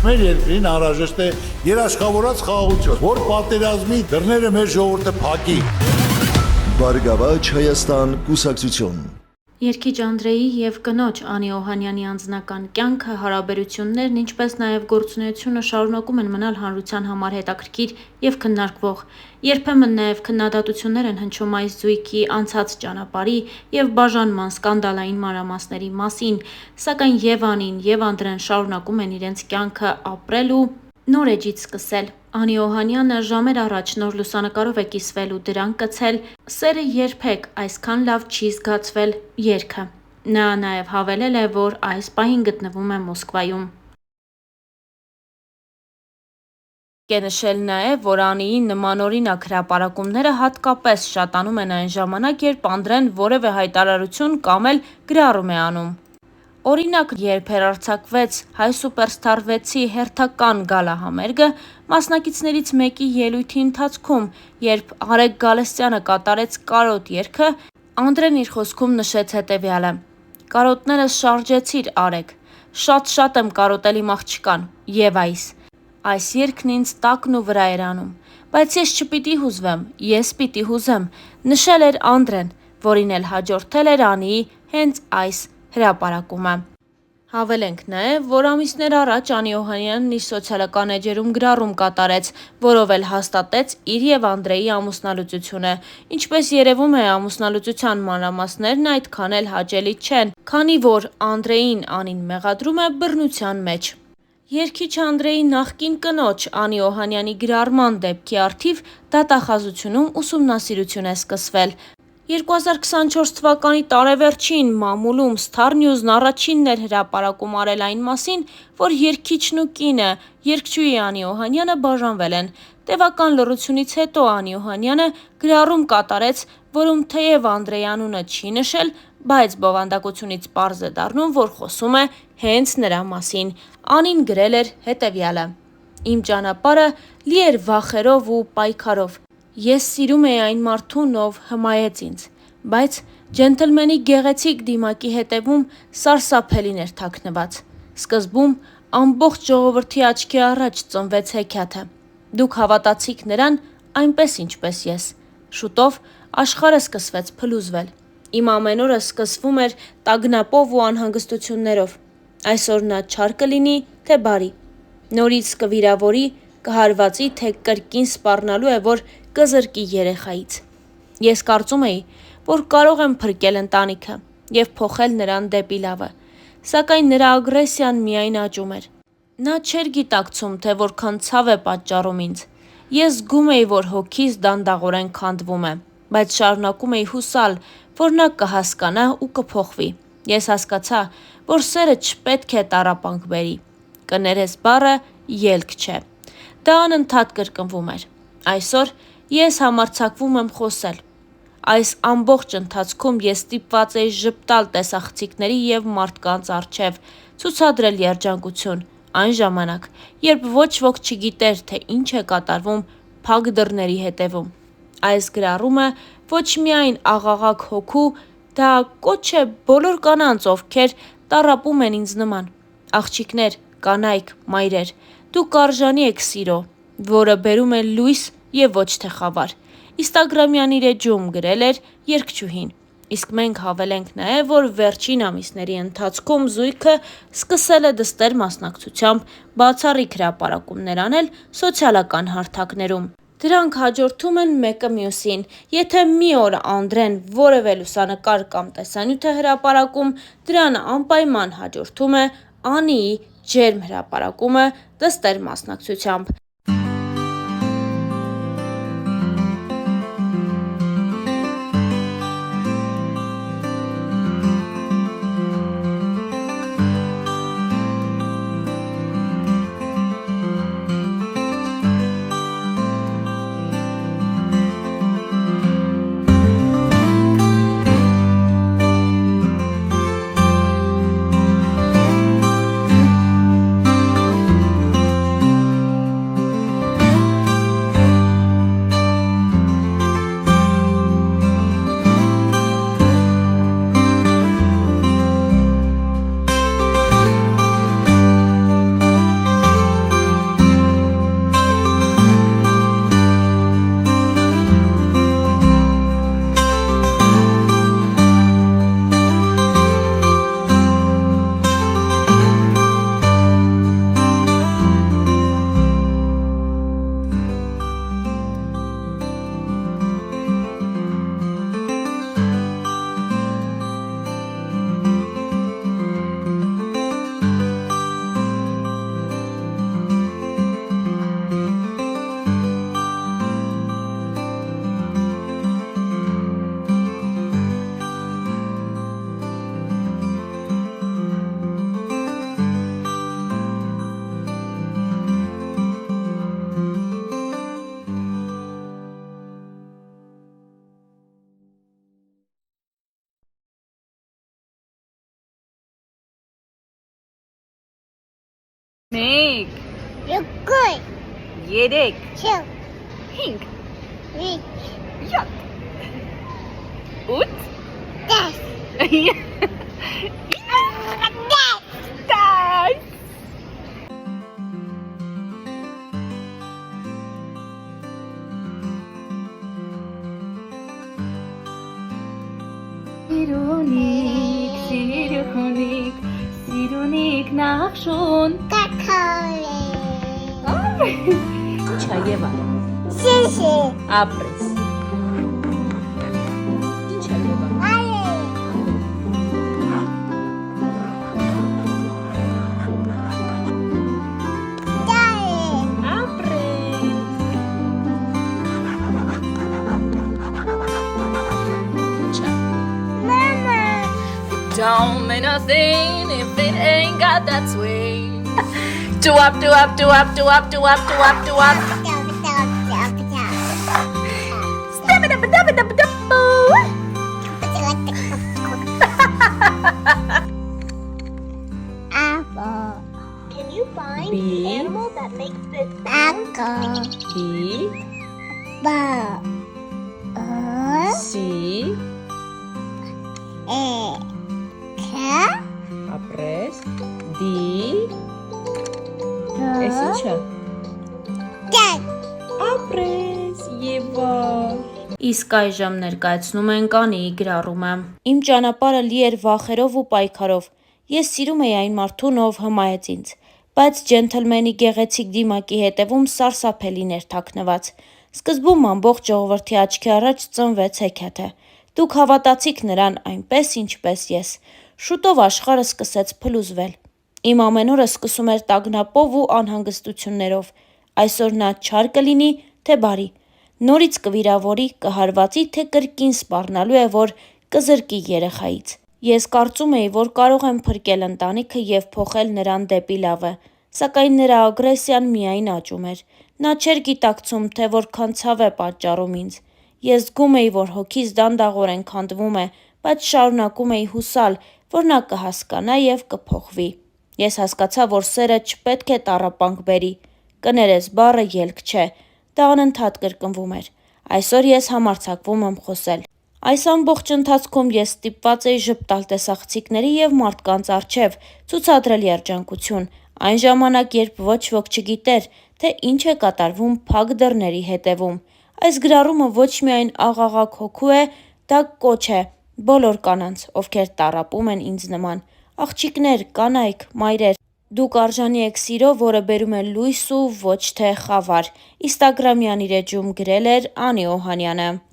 Մեր երկրին անհրաժեշտ է երաշխավորած խաղաղություն, որ պատերազմի դռները մեր ժողովուրդը փակի։ Բարգավաճ Հայաստան կուսակցություն։ Երգիչ Անդրեի և կնոջ Անի Օհանյանի անձնական կյանքը, հարաբերություններն, ինչպես նաև գործունեությունը շարունակում են մնալ հանրության համար հետաքրքիր և քննարկվող։ Երբեմն նաև քննադատություններ են հնչում այս զույգի անցած ճանապարհի և բաժանման սկանդալային մանրամասների մասին, սակայն և Անին, և Անդրեն շարունակում են իրենց կյանքը ապրել ու նոր էջից սկսել։ Անի Օհանյանը ժամեր առաջ նոր լուսանկարով է կիսվել ու դրան կցել «Սերը երբեք այսքան լավ չի զգացվել» երգը։ Նա նաև հավելել է, որ այս պահին գտնվում է Մոսկվայում։ Է նշել նաև, որ Անիի նմանօրինակ հրապարակումները հատկապես շատանում են այն ժամանակ, երբ Անդրեն որևէ հայտարարություն կամ էլ գրառում է անում։ Օրինակ, երբ հեռարձակվեց Հայ Սուպերստար 6-ի հերթական գալահամերգը, մասնակիցներից մեկի ելույթի ընթացքում, երբ Արեգ Գալստյանը կատարեց «Կարոտ» երգը, Անդրեն իր խոսքում նշեց հետևյալը. «Կարոտներս շարժեցիր, Արեգ, շատ եմ կարոտել իմ աղջկան, և այս երգն ինձ տակն ու վրա էր անում, բայց ես չպիտի հուզվեմ, ես պիտի հուզեմ», նշել էր Անդրեն, որին էլ հաջորդել էր Անիի հենց այս հրապարակումը։ Հավելենք նաև, որ ամիսներ առաջ Անի Օհանյանն իր սոցիալական էջերում գրառում կատարեց, որով էլ հաստատեց իր և Անդրեի ամուսնալուծությունը։ Ինչպես երևում է, ամուսնալուծության մանրամասներն այդքան էլ հաճելի չեն, քանի որ Անդրեին Անին մեղադրում է բռնության մեջ։ Երգիչ Անդրեի նախկին կնոջ Անի Օհանյանի գրառման դեպքի առթիվ դատախազությունում ուսումնասիրություն է սկսվել։ 2024 թվականի տարեվերջին մամուլում Star News-ն առաջինն էր հրապարակում արել այն մասին, որ երգիչն ու կինը, երգչուհի Անի Օհանյանը բաժանվել են։ Տևական լռությունից հետո Անի Օհանյանը գրառում կատարեց, որում թեև Անդրեի անունը չի նշել, բայց բովանդակությունից պարզ է դառնում, որ խոսում է հենց նրա մասին։ Անին գրել էր հետևյալը. «Իմ ճանապարհը լի էր վախերով ու պայքարով։ Ես սիրում էի այն մարդուն, ով հմայեց ինձ, բայց ջենթլմենի գեղեցիկ դիմակի հետևում սարսափելին էր թաքնված։ Սկզբում ամբողջ ժողովրդի աչքի առաջ ծնվեց հեքիաթը։ Դուք հավատացիք նրան այնպես, ինչպես ես։ Շուտով աշխարհը սկսվեց փլուզվել։ Իմ ամեն օրը սկսվում էր տագնապով ու անհանգստություններով։ Այսօր նա չար կլինի, թե բարի։ Նորից կվիրավորի, կհարվածի, թե կրկին սպառնալու է, որ կզրկի երեխայից։ Ես կարծում էի, որ կարող եմ փրկել ընտանիքը և փոխել նրան դեպի լավը, սակայն նրա ագրեսիան միայն աճում էր։ Նա չէր գիտակցում, թե որքան ցավ է պատճառում ինձ։ Ես զգում էի, որ հոգիս դանդաղորեն քանդվում է, բայց շարունակում էի հուսալ, որ նա կհասկանա ու կփոխվի։ Ես հասկացա, որ սերը չպետք է տառապանք բերի։ Կներես բառը ելք չէ։ Դա անընդհատ կրկնվում էր։ Այսօր ես համարձակվում եմ խոսել։ Այս ամբողջ ընթացքում ես ստիպված էի ժպտալ տեսախցիկների և մարդկանց առջև, ցուցադրել երջանկություն, այն ժամանակ, երբ ոչ ոք չգիտեր, թե ինչ է կատարվում փակ դռների հետևում։ Այս գրառումը ոչ միայն աղաղակ հոգու, դա կոչ է բոլոր կանանց, ովքեր տառապում են ինձ նման։ Աղջիկներ, կանայք, մայրեր, դուք արժանի եք սիրո, որը բերում է լույս և ոչ թե խավար։ Instagram-յան իր էջում գրել էր երգչուհին։ Իսկ մենք հավելենք նաև, որ վերջին ամիսների ընթացքում զույգը սկսել է դստեր մասնակցությամբ բացառիկ հրապարակումներ անել սոցիալական հարթակներում։ Դրանք հաջորդում են մեկը մյուսին։ Եթե մի օր Անդրեն որևէ լուսանկար կամ տեսանյութ է հրապարակում, դրան անպայման հաջորդում է Անիի ջերմ հրապարակումը դստեր մասնակցությամբ։ Good. 3, Two. 5, Three. 7, 8, This. 9, This. 10. Սիրունիկ նախշուն Kakali. Չայևա Sissy. ապրես Չայևա Ali. Daddy. ապրես Mama. Don't mean nothing if it ain't got that swing Do up, do up, do up, do up, do up, do up, do up Apple. Can you find the animal that makes this Apple. B Ball. C Cat. ապրես D Էս ինչա Dad. Ապրես Եվա Իսկ այժմ ներկայացնում ենք Անիի գրառումը։ Իմ ճանապարհը լի էր վախերով ու պայքարով։ Ես սիրում էի այն մարդուն, ով հմայեց ինձ, բայց ջենթլմենի գեղեցիկ դիմակի հետևում սարսափելին էր թաքնված։ Սկզբում ամբողջ ժողովրդի աչքի առաջ ծնվեց հեքիաթը։ Դուք հավատացիք նրան այնպես, ինչպես ես։ Շուտով աշխարհը սկսեց փլուզվել։ Իմ ամեն օրը սկսում էր տագնապով ու անհանգստություններով։ Այսօր նա չար կլինի, թե բարի։ Նորից կվիրավորի, կհարվածի, թե կրկին սպառնալու է, որ կզրկի երեխայից։ Ես կարծում էի, որ կարող եմ փրկել ընտանիքը և փոխել նրան դեպի լավը, սակայն նրա ագրեսիան միայն աճում էր։ Նա չէր գիտակցում, թե որքան ցավ է պատճառում ինձ։ Ես զգում էի, որ հոգիս դանդաղորեն քանդվում է, բայց շարունակում էի հուսալ, որ նա կհասկանա և կփոխվի։ Ես հասկացա, որ սերը չպետք է տառապանք բերի։ Կներես բառը ելք չէ, դա անընդհատ կրկնվում էր։ Այսօր ես համարձակվում եմ խոսել։ Այս ամբողջ ընթացքում ես ստիպված էի ժպտալ տեսախցիկների և մարդկանց առջև, ցուցադրել երջանկություն, այն ժամանակ, երբ ոչ ոք չգիտեր, թե ինչ է կատարվում փակ դռների հետևում։ Այս գրառումը ոչ միայն աղաղակ հոգու է, դա կոչ է բոլոր կանանց, ովքեր տառապում են ինձ նման։ Աղջիկներ, կանայք, մայրեր, դուք արժանի եք սիրո, որը բերում է լույս ու ոչ թե խավար։ Instagram-յան իր էջում գրել էր Անի Օհանյանը։